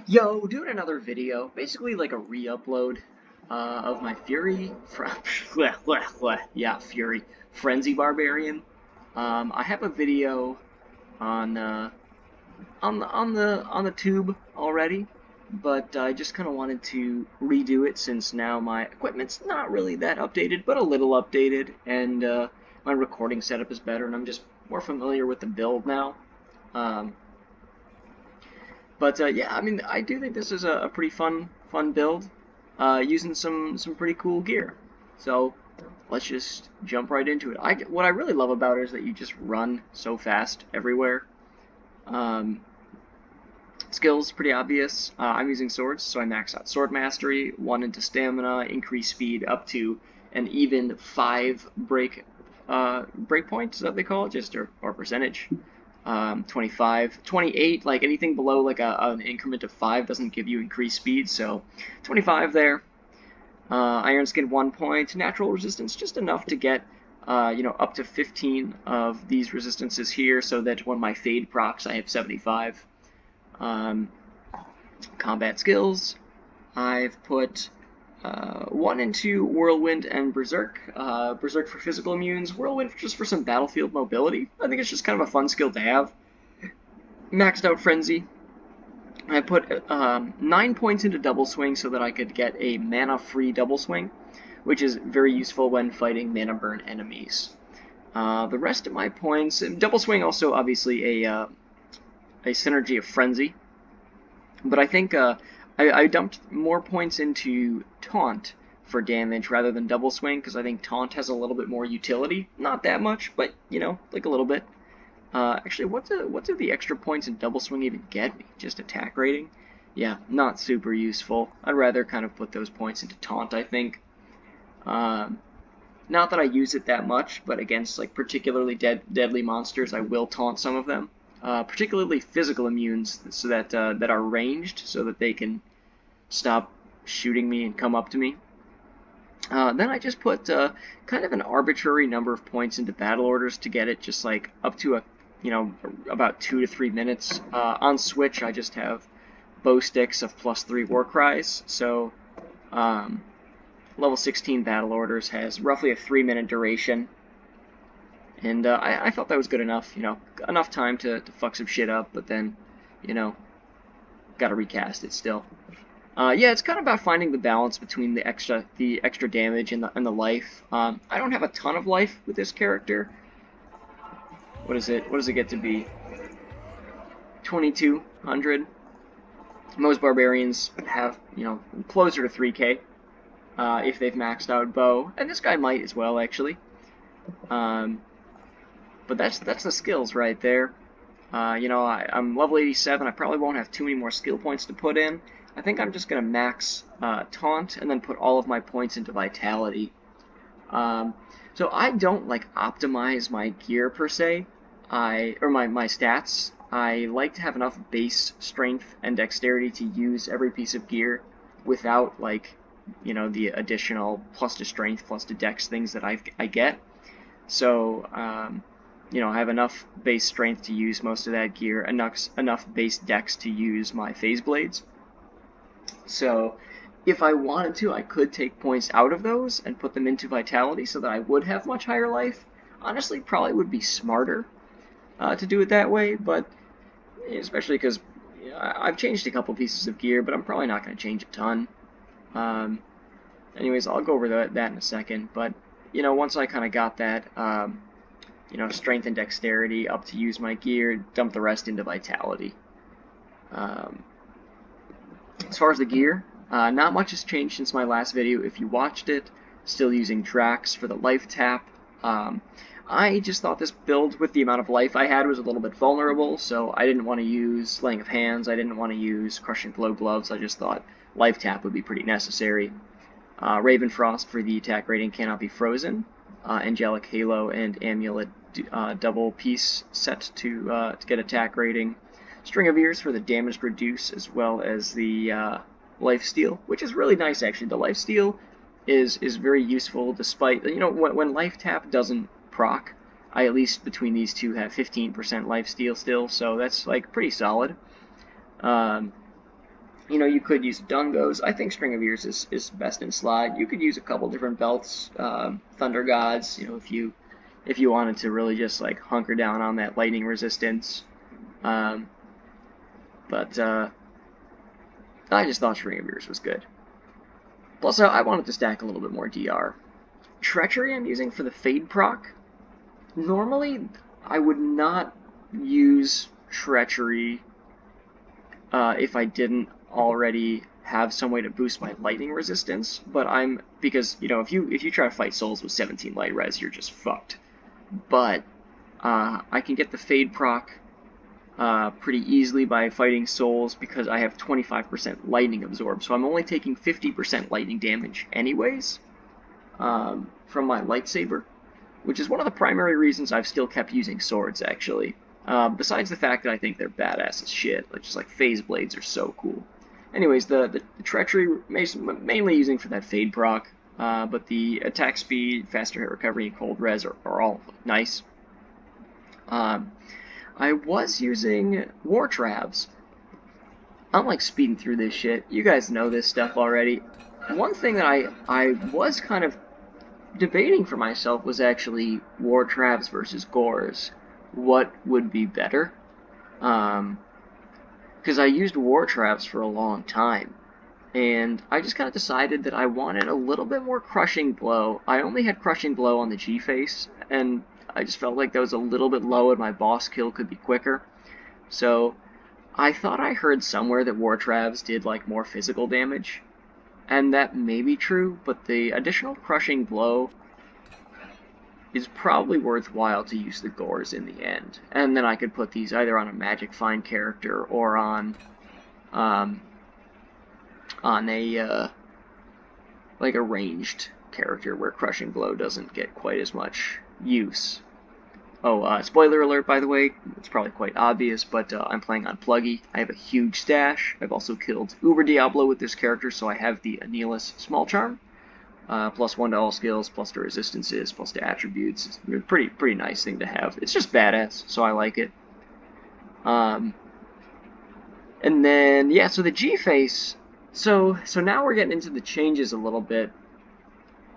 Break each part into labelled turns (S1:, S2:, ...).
S1: Yo, doing another video, basically like a re-upload of my Fury from yeah, Fury Frenzy Barbarian. I have a video on on the tube already, but I just kind of wanted to redo it since now my equipment's not really that updated, but a little updated, and my recording setup is better, and I'm just more familiar with the build now. Um, but yeah, I mean, I do think this is a pretty fun build, using some pretty cool gear. So let's just jump right into it. What I really love about it is that you just run so fast everywhere. Um, Skills pretty obvious. I'm using swords, so I max out sword mastery, 1 into stamina, increase speed up to an even 5 break point. Is that what they call it? Just or percentage. 25, 28, like anything below like an increment of 5 doesn't give you increased speed, so 25 there. Iron Skin 1 point, natural resistance just enough to get up to 15 of these resistances here, so that when my fade procs I have 75. Combat skills, I've put 1 into Whirlwind and Berserk. Berserk for physical immunes, Whirlwind just for some battlefield mobility. I think it's just kind of a fun skill to have. Maxed out Frenzy. I put 9 points into Double Swing so that I could get a mana-free Double Swing, which is very useful when fighting mana burn enemies. The rest of my points, Double Swing also obviously a synergy of Frenzy, but I think I dumped more points into Taunt for damage rather than Double Swing, because I think Taunt has a little bit more utility. Not that much, but, like a little bit. Actually, what do the extra points in Double Swing even get me? Just attack rating? Yeah, not super useful. I'd rather kind of put those points into Taunt, I think. Not that I use it that much, but against like particularly deadly monsters, I will taunt some of them. Particularly physical immunes, so that are ranged, so that they can stop shooting me and come up to me. Then I just put kind of an arbitrary number of points into battle orders to get it just like up to about 2 to 3 minutes. On Switch, I just have bow sticks of +3 war cries, so level 16 battle orders has roughly a 3-minute duration. And I thought that was good enough, enough time to fuck some shit up, but then, gotta recast it still. Yeah, it's kind of about finding the balance between the extra damage and the life. I don't have a ton of life with this character. What is it? What does it get to be? 2200. Most barbarians have, closer to 3k if they've maxed out bow, and this guy might as well actually. But that's the skills right there. I'm level 87. I probably won't have too many more skill points to put in. I think I'm just going to max Taunt and then put all of my points into Vitality. So I don't like optimize my gear per se, or my stats. I like to have enough base strength and dexterity to use every piece of gear without like the additional plus to strength plus to dex things that I get. So I have enough base strength to use most of that gear, enough base dex to use my phase blades. So if I wanted to, I could take points out of those and put them into vitality so that I would have much higher life. Honestly, probably would be smarter to do it that way, but especially because I've changed a couple pieces of gear, but I'm probably not going to change a ton. Anyways, I'll go over that in a second, but once I kind of got that strength and dexterity up to use my gear, dump the rest into vitality. As far as the gear, not much has changed since my last video. If you watched it, still using Drax for the life tap. I just thought this build with the amount of life I had was a little bit vulnerable, so I didn't want to use Slaying of Hands, I didn't want to use Crushing Blow Gloves, I just thought life tap would be pretty necessary. Raven Frost for the attack rating cannot be frozen. Angelic Halo and Amulet double piece set to get attack rating. String of Ears for the damage reduce, as well as the life steal, which is really nice actually. The life steal is very useful, despite when life tap doesn't proc. I at least between these two have 15% life steal still, so that's like pretty solid. You know, you could use Dungos. I think String of Ears is best in slot. You could use a couple different belts, Thunder Gods. You know, if you wanted to really just like hunker down on that lightning resistance. Um, but I just thought String of Ears was good. Plus, I wanted to stack a little bit more DR. Treachery I'm using for the Fade proc. Normally, I would not use Treachery if I didn't already have some way to boost my lightning resistance, but because you know if you try to fight souls with 17 light res, you're just fucked. But I can get the Fade proc pretty easily by fighting souls because I have 25% lightning absorb, so I'm only taking 50% lightning damage anyways from my lightsaber, which is one of the primary reasons I've still kept using swords actually. Besides the fact that I think they're badass as shit, like just like phase blades are so cool. Anyways, the treachery mainly using for that fade proc, but the attack speed, faster hit recovery, and cold res are all nice. I was using war traps. I'm like speeding through this shit. You guys know this stuff already. One thing that I was kind of debating for myself was actually war traps versus gores. What would be better? Because I used war traps for a long time, and I just kind of decided that I wanted a little bit more crushing blow. I only had crushing blow on the G face, and I just felt like that was a little bit low and my boss kill could be quicker. So I thought I heard somewhere that war traps did like more physical damage, and that may be true, but the additional crushing blow is probably worthwhile to use the gores in the end. And then I could put these either on a magic find character or on a like a ranged character where crushing blow doesn't get quite as much use. Oh, spoiler alert, by the way, it's probably quite obvious, but I'm playing on Pluggy. I have a huge stash. I've also killed Uber Diablo with this character, so I have the Anilus Small Charm. Plus 1 to all skills, plus to resistances, plus to attributes. It's a pretty nice thing to have. It's just badass, so I like it. And then, yeah, so the G-Face, so now we're getting into the changes a little bit.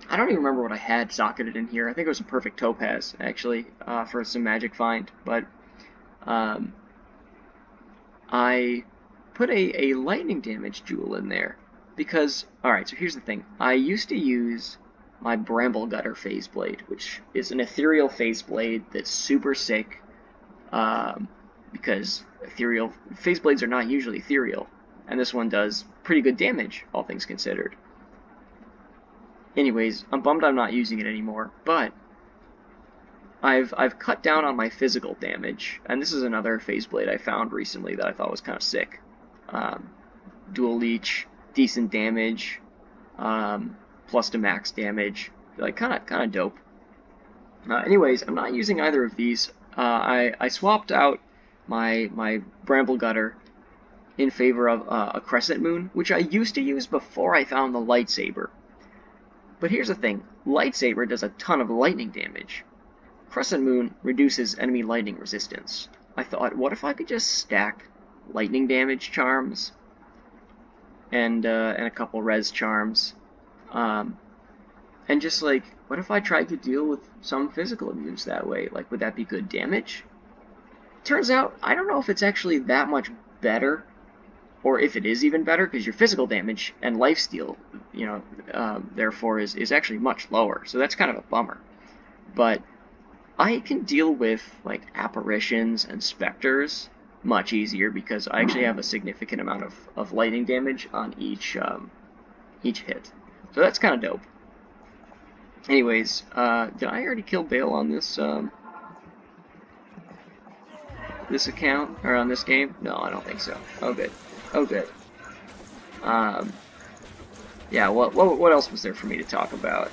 S1: I don't even remember what I had socketed in here. I think it was a perfect topaz, actually, for some magic find, but I put a lightning damage jewel in there. Because, alright, so here's the thing. I used to use my Bramble Gutter Phase Blade, which is an ethereal phase blade that's super sick, because ethereal phase blades are not usually ethereal, and this one does pretty good damage, all things considered. Anyways, I'm bummed I'm not using it anymore, but I've cut down on my physical damage, and this is another phase blade I found recently that I thought was kind of sick. Dual leech, decent damage, plus to max damage, like kind of dope. Anyways, I'm not using either of these. I swapped out my Bramble Gutter in favor of a Crescent Moon, which I used to use before I found the Lightsaber. But here's the thing, Lightsaber does a ton of lightning damage. Crescent Moon reduces enemy lightning resistance. I thought, what if I could just stack lightning damage charms and a couple res charms, and just like, what if I tried to deal with some physical abuse that way? Like, would that be good damage? Turns out, I don't know if it's actually that much better, or if it is even better, because your physical damage and lifesteal, you know, therefore is actually much lower. So that's kind of a bummer. But I can deal with like apparitions and specters much easier because I actually have a significant amount of lightning damage on each hit. So that's kind of dope. Anyways, did I already kill Bale on this this account or on this game? No, I don't think so. Oh good. Oh good. Yeah. What else was there for me to talk about?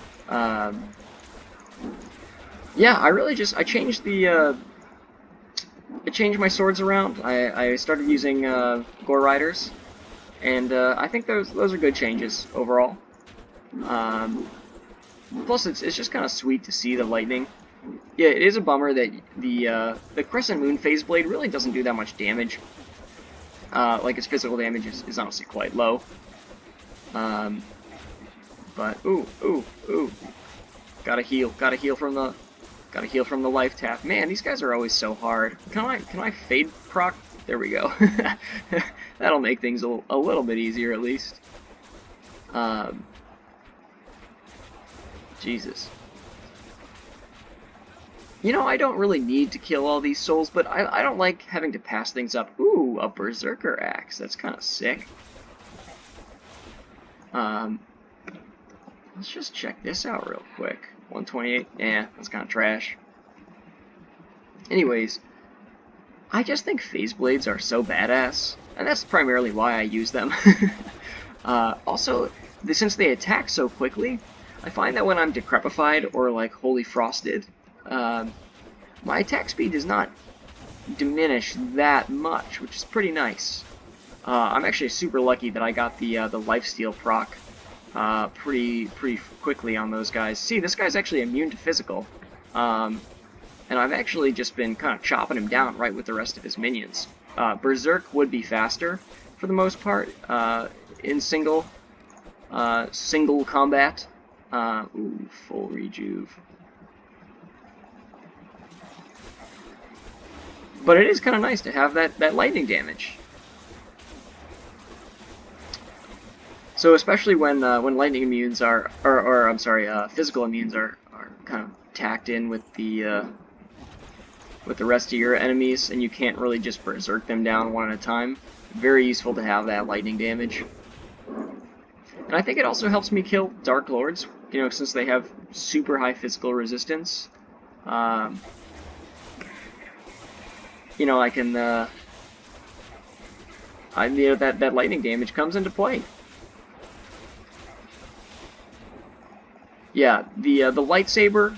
S1: Yeah, I changed the I changed my swords around. I started using Gore Riders, and I think those are good changes overall. Plus, it's just kind of sweet to see the lightning. Yeah, it is a bummer that the Crescent Moon Phase Blade really doesn't do that much damage. Like his physical damage is honestly quite low. But ooh, gotta heal from the life tap. Man, these guys are always so hard. Can I fade proc? There we go. That'll make things a little bit easier at least. Jesus. You know, I don't really need to kill all these souls, but I don't like having to pass things up. Ooh, a Berserker Axe. That's kind of sick. Let's just check this out real quick. 128. Yeah, that's kind of trash. Anyways, I just think Phase Blades are so badass, and that's primarily why I use them. Also, since they attack so quickly, I find that when I'm Decrepified or like Holy Frosted, my attack speed does not diminish that much, which is pretty nice. I'm actually super lucky that I got the Lifesteal proc pretty quickly on those guys. See, this guy's actually immune to physical, and I've actually just been kind of chopping him down right with the rest of his minions. Berserk would be faster for the most part in single combat. Ooh, full rejuve. But it is kind of nice to have that lightning damage. So especially when lightning immunes are, or I'm sorry, physical immunes are kind of tacked in with the rest of your enemies, and you can't really just berserk them down one at a time. Very useful to have that lightning damage. And I think it also helps me kill Dark Lords, you know, since they have super high physical resistance. You know, I can, you know, that lightning damage comes into play. Yeah, the lightsaber,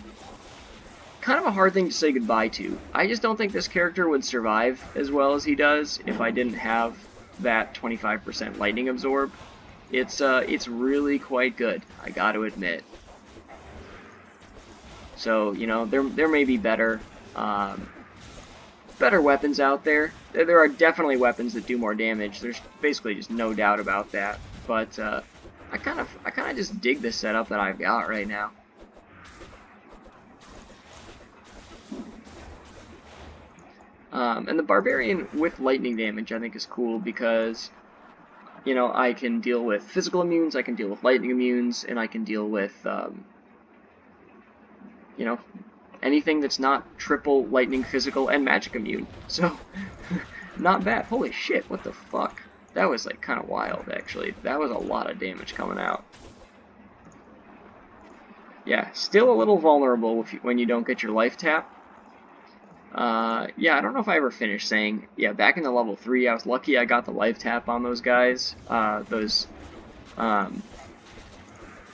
S1: kind of a hard thing to say goodbye to. I just don't think this character would survive as well as he does if I didn't have that 25% lightning absorb. It's really quite good, I got to admit. So, you know, there may be better weapons out there. There are definitely weapons that do more damage. There's basically just no doubt about that. But I kind of just dig the setup that I've got right now. And the Barbarian with lightning damage I think is cool because, you know, I can deal with physical immunes, I can deal with lightning immunes, and I can deal with, you know, anything that's not triple lightning, physical, and magic immune. So, not bad. Holy shit, what the fuck? That was, like, kind of wild, actually. That was a lot of damage coming out. Yeah, still a little vulnerable when you don't get your life tap. Yeah, I don't know if I ever finished saying, yeah, back in the level 3, I was lucky I got the life tap on those guys. Those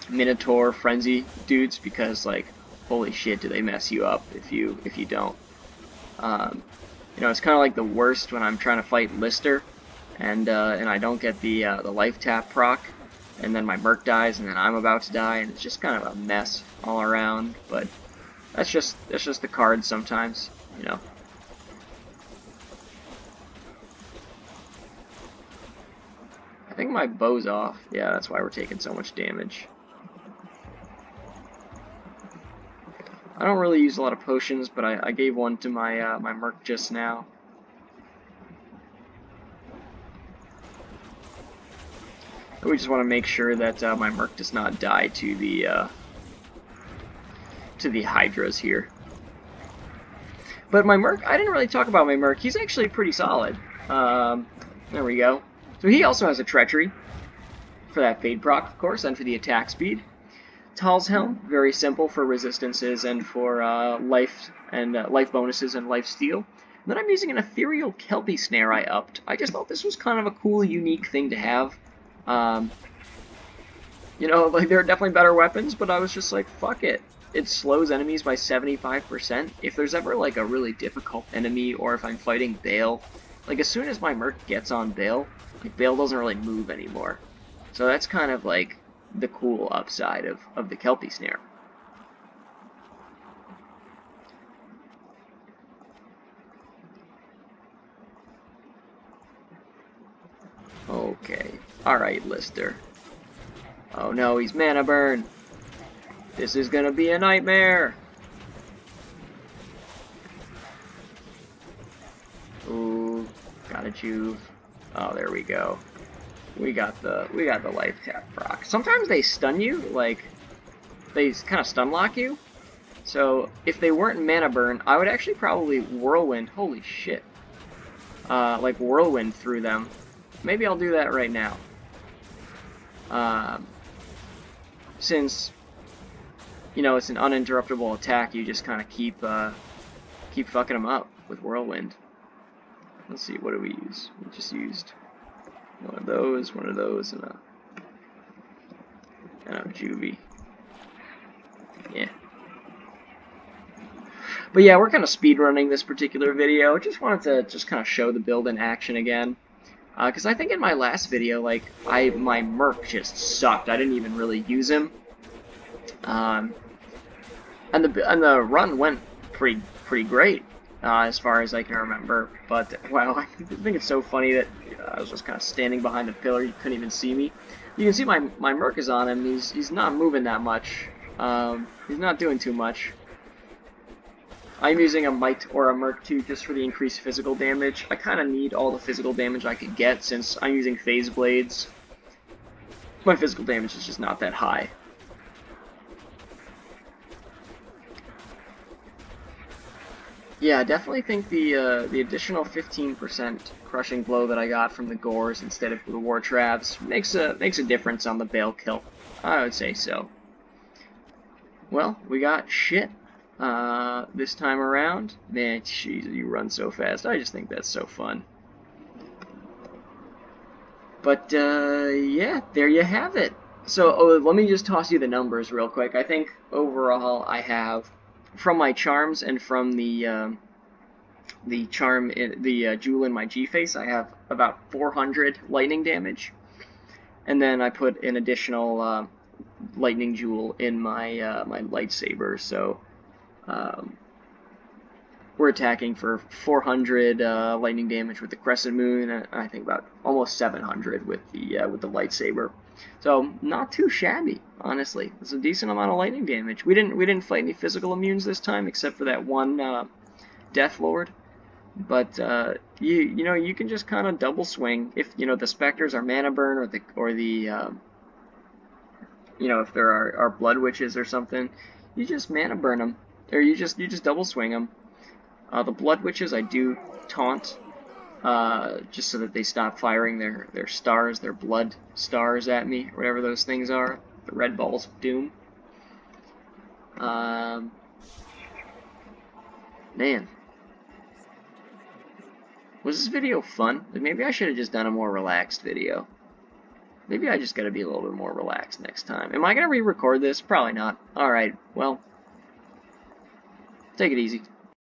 S1: Minotaur Frenzy dudes, because, like, holy shit, do they mess you up if you don't. You know, it's kind of like the worst when I'm trying to fight Lister, and I don't get the life tap proc, and then my Merc dies, and then I'm about to die, and it's just kind of a mess all around. But that's just the cards sometimes, you know. I think my bow's off. Yeah, that's why we're taking so much damage. I don't really use a lot of potions, but I gave one to my my Merc just now. We just want to make sure that my Merc does not die to the Hydras here. But my Merc, I didn't really talk about my Merc. He's actually pretty solid. There we go. So he also has a Treachery for that Fade proc, of course, and for the attack speed. Tal's Helm, very simple for resistances and for life bonuses and life steal. And then I'm using an Ethereal Kelpie Snare I upped. I just thought this was kind of a cool, unique thing to have. You know, like, there are definitely better weapons, but I was just like, fuck it. It slows enemies by 75%. If there's ever, like, a really difficult enemy, or if I'm fighting Bale, like, as soon as my Merc gets on Bale, like, Bale doesn't really move anymore. So that's kind of, like, the cool upside of the Kelpie Snare. Okay. Alright, Lister. Oh no, he's mana burn. This is gonna be a nightmare. Ooh, got a Juve. Oh, there we go. We got the life tap proc. Sometimes they stun you, like they kind of stun lock you. So if they weren't mana burn, I would actually probably whirlwind. Holy shit! Like whirlwind through them. Maybe I'll do that right now. Since you know it's an uninterruptible attack, you just kind of keep fucking them up with whirlwind. Let's see, what do we use? We just used one of those, and a juvie. Yeah. But yeah, we're kind of speedrunning this particular video. Just wanted to just kind of show the build in action again. Because I think in my last video, like, my Merc just sucked. I didn't even really use him. And the run went pretty great, as far as I can remember. But, wow, I think it's so funny that I was just kind of standing behind a pillar. You couldn't even see me. You can see my Merc is on him. He's not moving that much. He's not doing too much. I'm using a Might or a Merc 2 just for the increased physical damage. I kind of need all the physical damage I could get since I'm using Phase Blades. My physical damage is just not that high. Yeah, I definitely think the additional 15% crushing blow that I got from the Gores instead of the War Traps makes a difference on the Bale kill. I would say so. Well, we got shit. This time around. Man, jeez, you run so fast. I just think that's so fun. But, yeah, there you have it. So, let me just toss you the numbers real quick. I think, overall, I have, from my charms and from the charm, the jewel in my G-Face, I have about 400 lightning damage. And then I put an additional, lightning jewel in my, my lightsaber, so... we're attacking for 400 lightning damage with the Crescent Moon, and I think about almost 700 with the lightsaber. So not too shabby, honestly. It's a decent amount of lightning damage. We didn't fight any physical immunes this time, except for that one Death Lord. But you know, you can just kind of double swing if you know the specters are mana burn or the you know, if there are blood witches or something, you just mana burn them. Or you just double swing them. The Blood Witches I do taunt, just so that they stop firing their stars, their blood stars at me, whatever those things are, the red balls of doom. Man. Was this video fun? Like, maybe I should have just done a more relaxed video. Maybe I just gotta be a little bit more relaxed next time. Am I gonna re-record this? Probably not. Alright, well, take it easy.